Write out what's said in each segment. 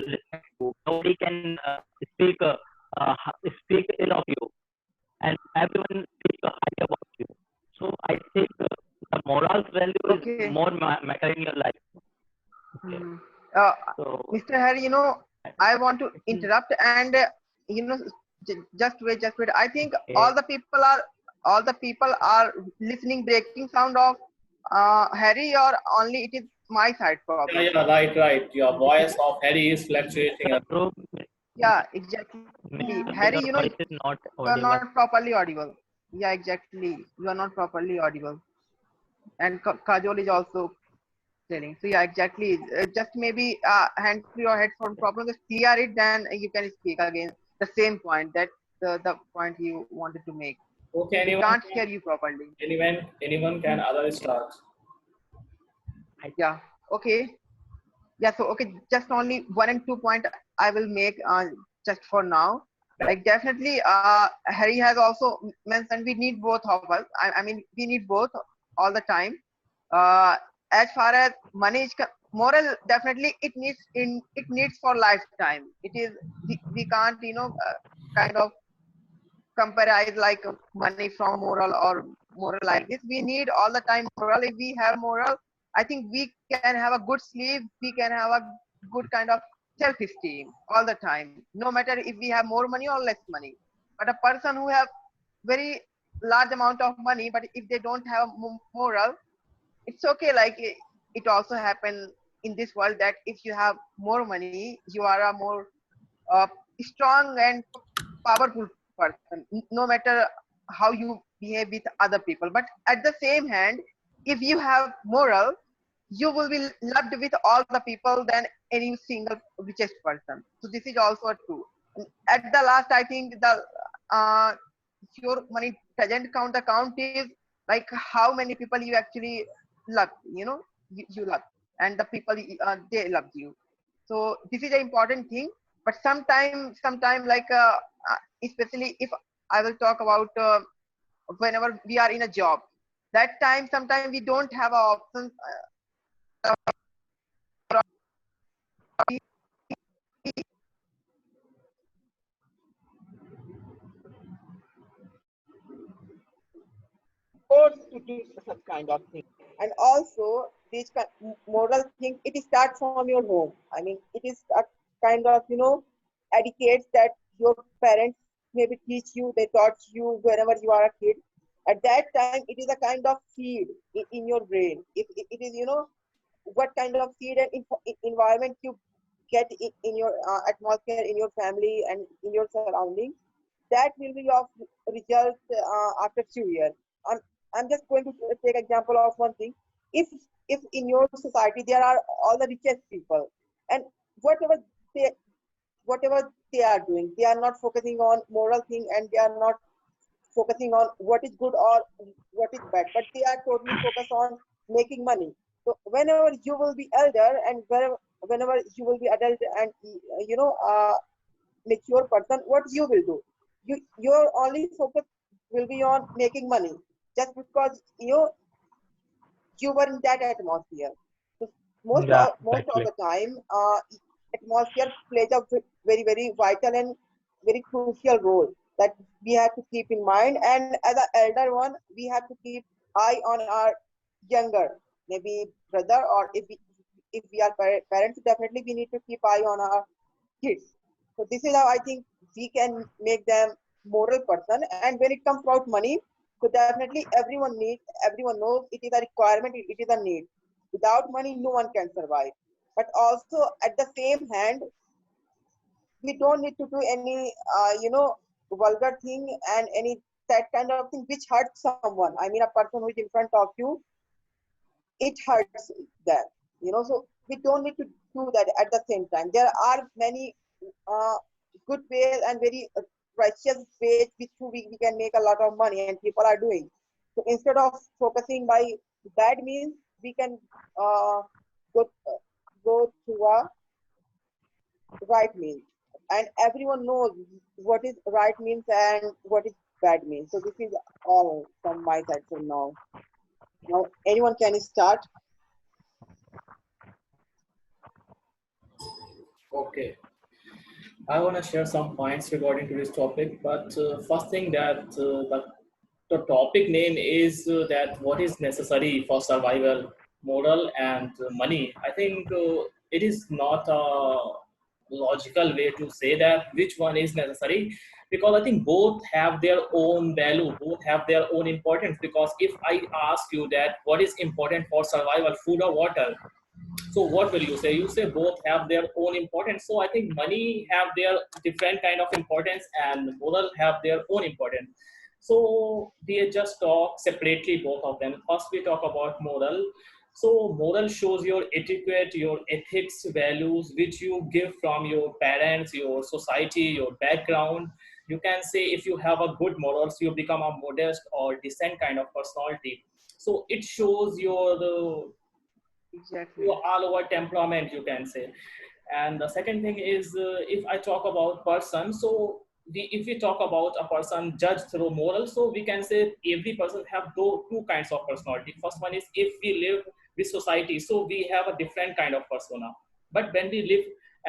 respect you. Nobody can speak ill of you, and everyone speak high about you. So I think the morals value Okay. is more matter in your life. Okay. Mhm. So Mr. Harry, I want to interrupt and just wait, just wait. I think okay. all the people are listening breaking sound of Harry, or only it is my side Yeah, problem. yeah, right, right. Your voice of Harry is fluctuating. Bro, Yeah, exactly. Mr. Bro, Harry, your voice is not you are audible. not properly audible. Yeah, exactly. You are not properly audible. And Kajol is also telling. So yeah, exactly. Just maybe hand to your headphone problem, just clear it, then you can speak again. The same point that the point you wanted to make. Okay, We anyone can't can, hear you properly. anyone can other start. Yeah. Okay. Yeah. So okay, just only 1 and 2 point I will make just for now. Like definitely, Harry has also mentioned we need both of us. I mean, we need both all the time. Uh, as far as money is moral, definitely it needs for lifetime. It is we can't kind of compare like money from moral or moral like this. We need all the time moral. If we have moral, I think we can have a good sleep. We can have a good kind of self-esteem all the time, no matter if we have more money or less money. But a person who have very large amount of money, but if they don't have moral, it's okay. Like it also happen in this world that if you have more money, you are a more uh, strong and powerful person, no matter how you behave with other people. But at the same hand, if you have moral, you will be loved with all the people than any single richest person. So this is also true. And at the last, I think the uh, your money doesn't count. The count is like how many people you actually love. You love, and the people they love you. So this is an important thing. But sometime like especially if I will talk about whenever we are in a job, that time sometimes we don't have options. Forced to do such kind of thing. And also this moral thing, it starts from your home. I mean, it is a kind of etiquettes that your parents maybe teach you, they taught you whenever you are a kid. At that time it is a kind of seed in your brain. It is what kind of seed and environment you get in your atmosphere, in your family and in your surroundings, that will be of result after few years. I'm, I'm just going to take example of one thing. If if in your society there are all the richest people, and whatever they whatever they are doing, they are not focusing on moral thing, and they are not focusing on what is good or what is bad, but they are totally focused on making money. So whenever you will be elder and whenever you will be adult and mature person, what you will do? Your only focus will be on making money, just because you were in that atmosphere. So Yeah, most of exactly. the time, atmosphere plays a very very vital and very crucial role that we have to keep in mind. And as an elder one, we have to keep eye on our younger, maybe brother, or if we are parents, definitely we need to keep eye on our kids. So this is how I think we can make them moral person. And when it comes about money, so definitely everyone knows it is a requirement, it is a need. Without money, no one can survive. But also at the same hand, we don't need to do any vulgar thing and any that kind of thing which hurts someone. I mean, a person who is in front of you, it hurts them. So we don't need to do that. At the same time, there are many uh, good ways and very righteous ways with who we can make a lot of money, and people are doing. So instead of focusing by bad means, we can uh, go go to a right means. And everyone knows what is right means and what is bad means. So this is all from my side for now. Now anyone can start. Okay. I want to share some points regarding to this topic, but first thing that the topic name is that what is necessary for survival, moral and money. I think it is not a logical way to say that which one is necessary, because I think both have their own value, both have their own importance. Because if I ask you that what is important for survival, food or water, so what will you say? You say both have their own importance. So I think money have their different kind of importance and moral have their own importance. So we just talk separately both of them. First we talk about moral. So moral shows your etiquette, your ethics, values, which you give from your parents, your society, your background. You can say if you have a good morals, you become a modest or decent kind of personality. So it shows your Exactly. all over temperament, you can say. And the second thing is, if I talk about person, so if we talk about a person judged through moral, so we can say every person have two kinds of personality. First one is if we live with society, so we have a different kind of persona. But when we live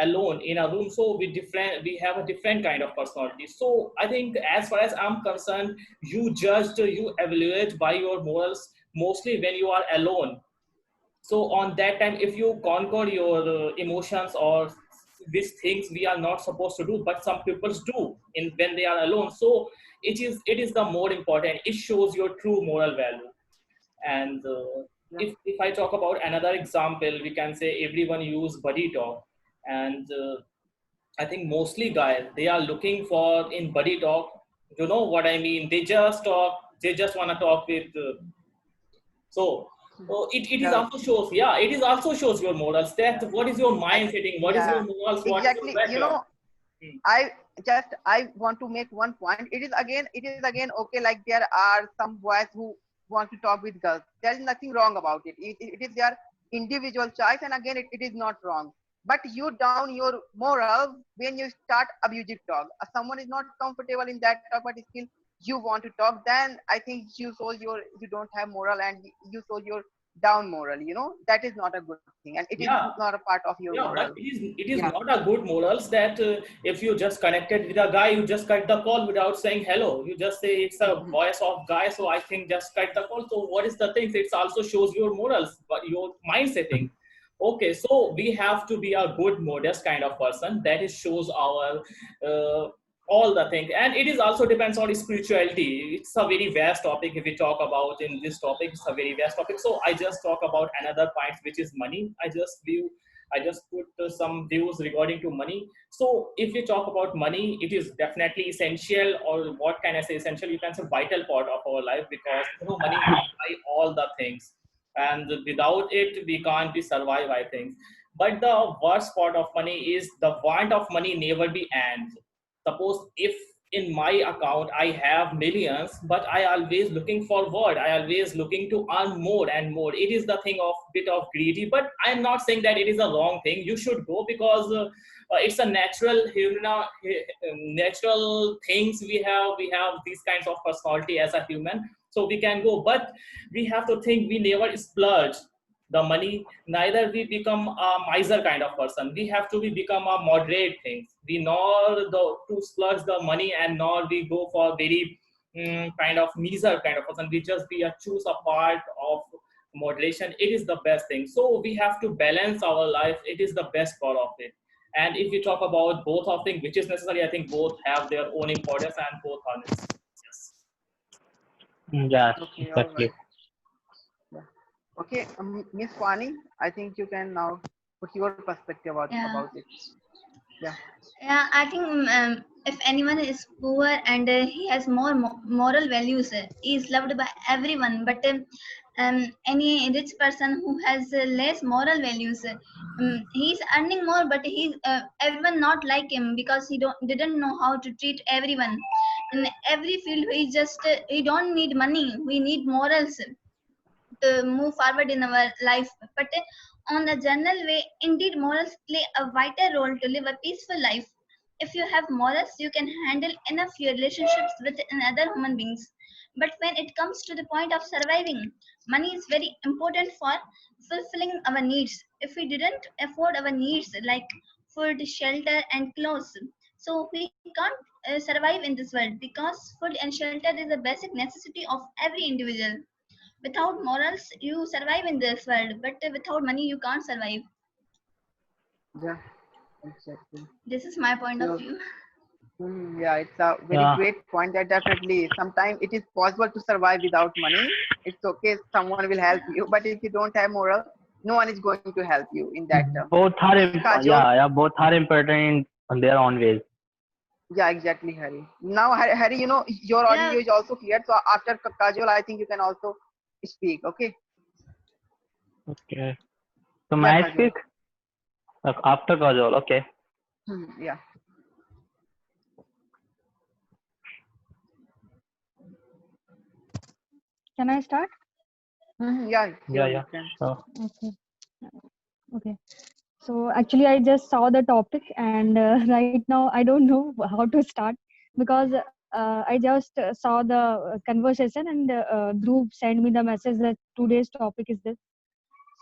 alone in a room, so we have a different kind of personality. So I think as far as I'm concerned, you judged, you evaluate by your morals mostly when you are alone. So on that time, if you conquer your emotions or these things we are not supposed to do, but some people do in when they are alone, so it is the more important. It shows your true moral value. And Yeah. if I talk about another example, we can say everyone use buddy talk. And I think mostly guys, they are looking for in buddy talk, you know what I mean, they just talk, they just want to talk with so it is Yeah. also shows, yeah, it is also shows your morals. That what is your I, mind setting, what is your yeah. morals, what is your Exactly. background. Hmm. I want to make one point. It is again okay. Like there are some boys who want to talk with girls. There is nothing wrong about it. It is their individual choice, and again, it is not wrong. But you down your morals when you start abusive talk. Someone is not comfortable in that talk, but still you want to talk. Then I think you don't have moral, and you show your down moral. That is not a good thing, and it is Yeah. not a part of your Yeah, moral. but it is Yeah. not a good morals that if you just connected with a guy, you just cut the call without saying hello. You just say it's a voice of guy, so I think just cut the call. So what is the thing? It also shows your morals, but your mind setting. Okay, so we have to be a good, modest kind of person. That is shows our uh, all the thing, and it is also depends on spirituality. It's a very vast topic. If we talk about in this topic, it's a very vast topic. So I just talk about another point, which is money. I just put some views regarding to money. So if we talk about money, it is definitely essential, or what can I say, essential? You can say vital part of our life, because money buy all the things, and without it we can't be survive, I think. But the worst part of money is the want of money never be ends. Suppose if in my account I have millions, but I always looking forward, I always looking to earn more and more. It is the thing of bit of greedy, but I'm not saying that it is a wrong thing. You should go, because it's a natural human, natural things. We have these kinds of personality as a human, so we can go. But we have to think we never splurge the money, neither we become a miser kind of person. We have to become a moderate things. We nor to splurge the money, and nor we go for very kind of miser kind of person. We just be a choose a part of moderation. It is the best thing. So we have to balance our life. It is the best part of it. And if we talk about both of things which is necessary, I think both have their own importance and both are necessary. Yes. Yes, Okay. All exactly. right. Yeah. Okay, Miss Fani, I think you can now put your perspective Yeah. about it. Yeah. Yeah, I think if anyone is poor and he has more moral values, he is loved by everyone. But any rich person who has less moral values, he is earning more, but everyone not like him because he didn't know how to treat everyone. In every field, he don't need money. We need morals to move forward in our life. But on a general way, indeed, morals play a vital role to live a peaceful life. If you have morals, you can handle enough your relationships with other human beings. But when it comes to the point of surviving, money is very important for fulfilling our needs. If we didn't afford our needs like food, shelter, and clothes. So we can't survive in this world because food and shelter is a basic necessity of every individual. Without morals, you survive in this world, but without money, you can't survive. Yeah, exactly. This is my point of So, view. yeah, it's a very Yeah. great point that definitely sometimes it is possible to survive without money. It's okay, someone will help you, but if you don't have moral, no one is going to help you in that term. Both are Okay, Kajol. yeah, both are important in their own ways. Yeah, exactly, Hari. Now, Hari, your Yeah, audio is also clear. So after Kajol, I think you can also speak. Okay. Okay. So Yeah, may I Kajol. speak? After Kajol, okay. Yeah. Can I start? Yeah, Yeah, sure, you yeah, can. sure. Okay. Okay. So actually, I just saw the topic, and right now I don't know how to start because I just saw the conversation, and Dhruv sent me the message that today's topic is this.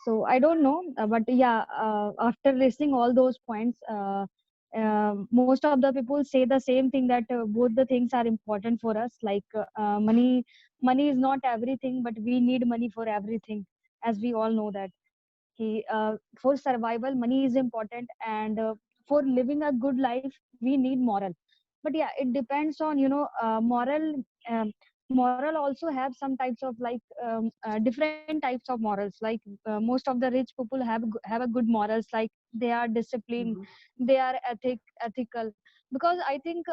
So I don't know, but yeah, after listening all those points, most of the people say the same thing that both the things are important for us. Like money is not everything, but we need money for everything, as we all know that. For survival, money is important, and for living a good life, we need moral. But yeah, it depends on moral. Moral also have some types of like different types of morals. Like most of the rich people have a good morals, like they are disciplined, Mhm. they are ethical. Because I think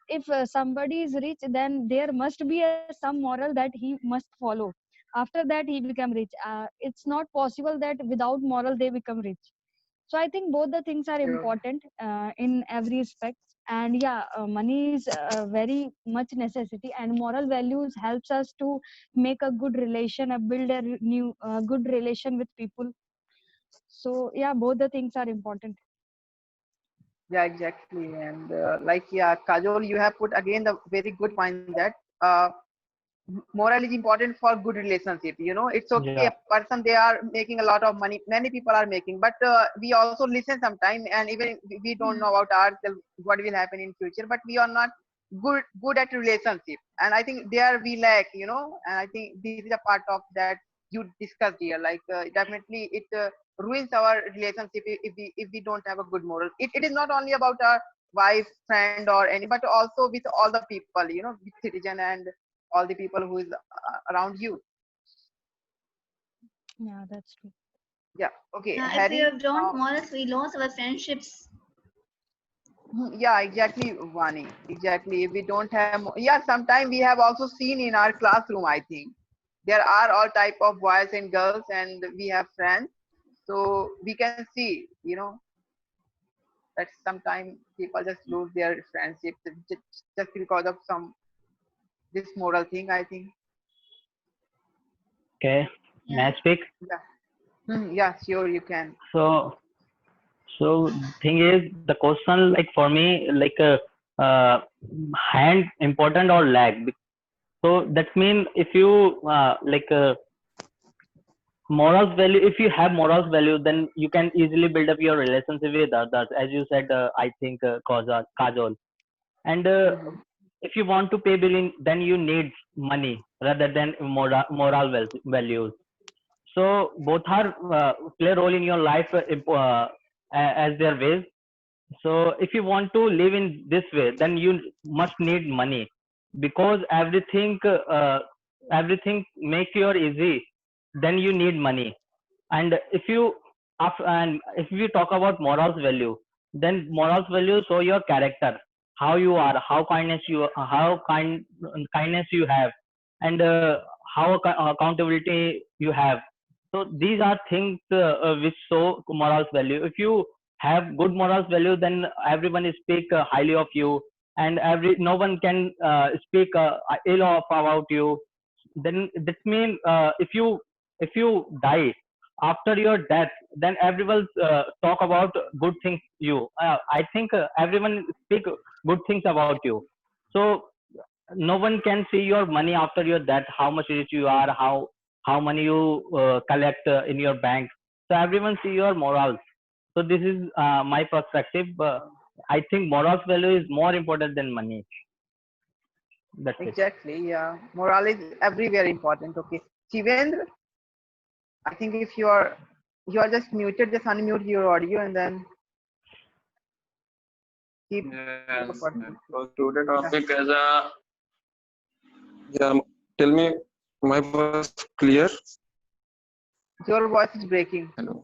if somebody is rich, then there must be some moral that he must follow. After that he become rich. It's not possible that without moral they become rich. So I think both the things are Sure. important in every aspect. And yeah, money is very much necessity, and moral values helps us to make a good relation, build a new good relation with people. So yeah, both the things are important. Yeah, exactly. And yeah, Kajol, you have put again the very good point that uh, moral is important for good relationship. It's okay, Yeah. a person they are making a lot of money, many people are making, but we also listen sometime, and even we don't know about ourselves what will happen in future, but we are not good at relationship, and I think there we lack, and I think this is a part of that you discussed here. Like definitely it ruins our relationship if we don't have a good moral. It is not only about our wife, friend, or any, but also with all the people, with citizen and all the people who is around you. Yeah, that's true. Yeah. Okay, yeah. If we Harry. don't morals, we lose our friendships. Yeah, exactly, Vani. Exactly. If we don't have, yeah, sometimes we have also seen in our classroom, I think there are all type of boys and girls, and we have friends. So we can see, that sometimes people just lose their friendship just because of some this moral thing, I think. Okay. May Yeah. I speak? Yeah. Yeah, sure, you can. So, so thing is, the question like for me, like uh, hand important or leg. So that means if you morals value, if you have morals value, then you can easily build up your relationship with others. As you said, I think Kajol. And Hmm. if you want to pay billing, then you need money rather than moral values. So both are play a role in your life as their ways. So if you want to live in this way, then you must need money, because everything make your easy. Then you need money. And if you talk about morals value, then morals value show your character, how you are, how kindness you have, and how accountability you have. So these are things which show morals value. If you have good morals value, then everyone speak highly of you, and every no one can speak ill of about you. Then that means if you die after your death, then everyone talk about good things you. I think everyone speak good things about you. So no one can see your money after your death, how much rich you are, how money you collect in your bank. So everyone see your morals. So this is my perspective. I think morals value is more important than money. That's it. Exactly. Yeah. Morale is everywhere important. Okay. Shivendra, I think if you are just muted, just unmute your audio and then keep your Yes. person. So today Yeah. topic as a yeah. Tell me, my voice clear? Your voice is breaking. Hello.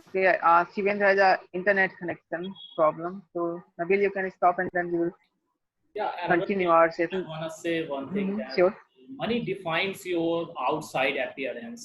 Okay. Shivendra has a internet connection problem. So Nabil, you can stop and then we will Yeah, another continue thing our I session. wanna say one thing that Sure. money defines your outside appearance,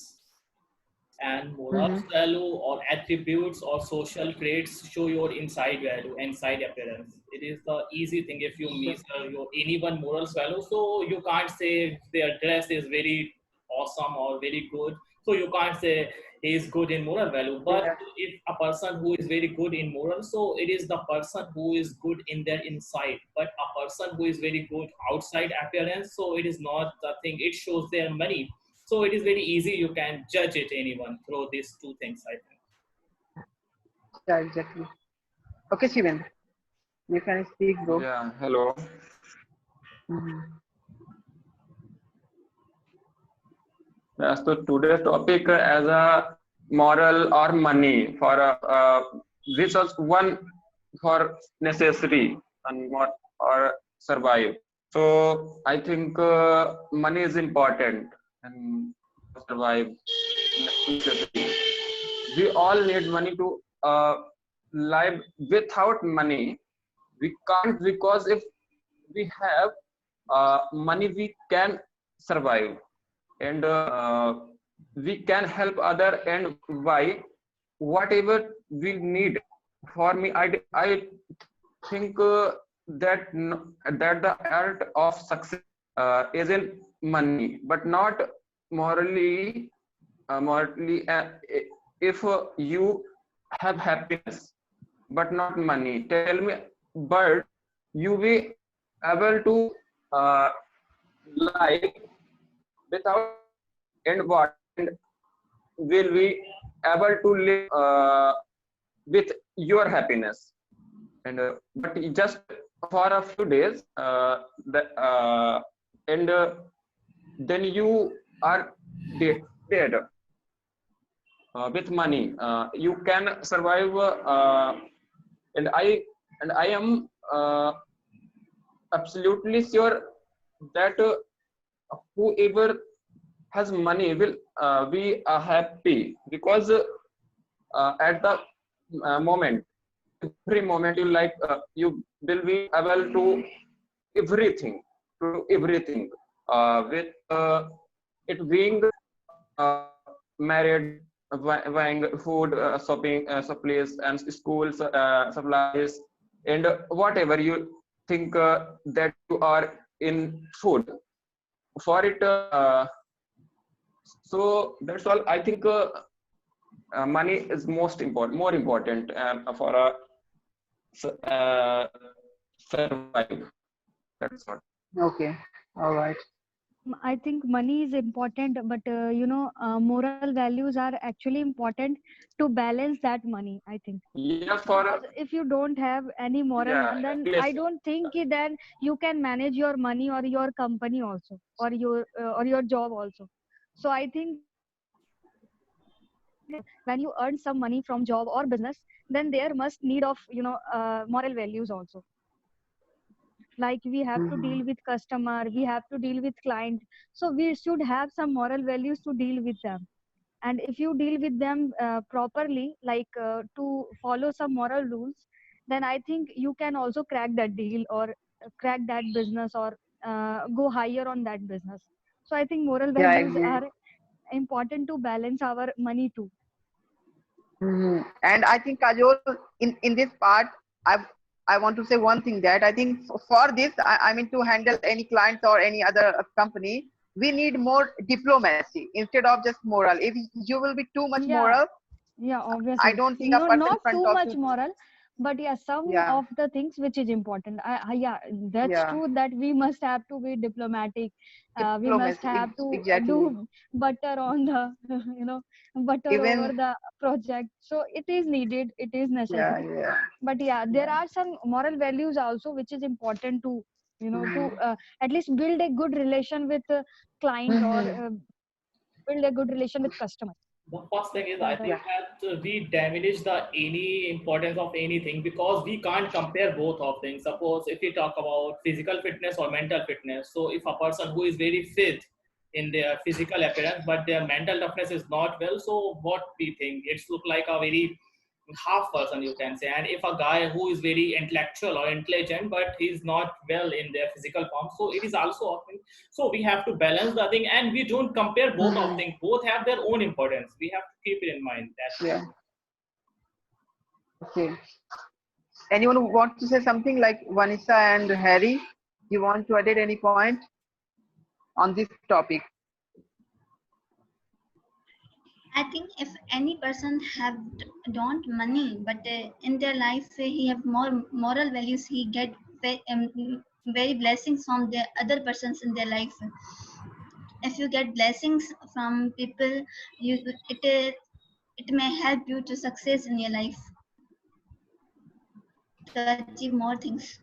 and morals Mm-hmm. value or attributes or social traits show your inside value, inside appearance. It is the easy thing if you measure your anyone morals value. So you can't say their dress is very awesome or very good. So you can't say he is good in moral value. But Yeah. if a person who is very good in moral, so it is the person who is good in their inside. But a person who is very good outside appearance, so it is not the thing. It shows their money. So it is very easy. You can judge it anyone through these two things, I think. Yeah. Exactly. Okay, Shivendra, you can speak, bro. Yeah. Hello. Mm-hmm. Yeah, so today's topic as a moral or money for which was one for necessary and what or survive. So I think money is important and survive necessary. We all need money to live. Without money we can't, because if we have money we can survive, and we can help other, and why whatever we need. For me, I think that the art of success is in money, but not morally. If you have happiness but not money, tell me, but you be able to uh, live without, and what, and will be able to live with your happiness, and but just for a few days, and then you are dead. With money you can survive, and I am uh, absolutely sure that whoever has money will be happy, because at the moment, every moment you like, you will be able to everything, everything, with it being uh, married, buying food, shopping supplies and schools supplies, and whatever you think that you are in food for it. So that's all. I think money is more important for a uh, survive. That's all. Okay. All right. I think money is important, but moral values are actually important to balance that money. I think Yeah, because if you don't have any moral, yeah, then yes. I don't think then you can manage your money or your company also, or your job also. So I think when you earn some money from job or business, then there must need of moral values also. Like we have to Mm-hmm. deal with customer, we have to deal with client, so we should have some moral values to deal with them. And if you deal with them properly, like to follow some moral rules, then I think you can also crack that deal, or crack that business, or go higher on that business. So I think moral Yeah, I values agree. are important to balance our money too. Hmm. And I think Kajol, in this part, I want to say one thing, that I think for this, I mean, to handle any clients or any other company, we need more diplomacy instead of just moral. If you will be too much Yeah, moral, yeah, I obviously, don't think a person in not front too of much you. moral, but yeah, some Yeah. of the things which is important. Yeah, that's Yeah. true that we must have to be diplomatic. We must Diplomacy. have to Exactly. do butter on the butter over Even. the project. So it is needed, it is Yeah. necessary. Yeah. But yeah, there Yeah. are some moral values also which is important to to Mhm. at least build a good relation with client, or Mhm. build a good relation with customer. The first thing is, I Right. think Yeah. that we diminish the any importance of anything because we can't compare both of things. Suppose if we talk about physical fitness or mental fitness, so if a person who is very fit in their physical appearance but their mental toughness is not well, so what we think it's look like a very half person, you can say. And if a guy who is very intellectual or intelligent but he's not well in their physical form, so it is also often. So we have to balance the thing, and we don't compare both of Mhm. things. Both have their own importance. We have to keep it in mind. That's it. Yeah. Okay. Anyone who wants to say something, like Vanessa and Harry? You want to add any point on this topic? I think if any person have don't money, but in their life he have more moral values, he get very blessings from the other persons in their life. If you get blessings from people, you it may help you to success in your life, to achieve more things.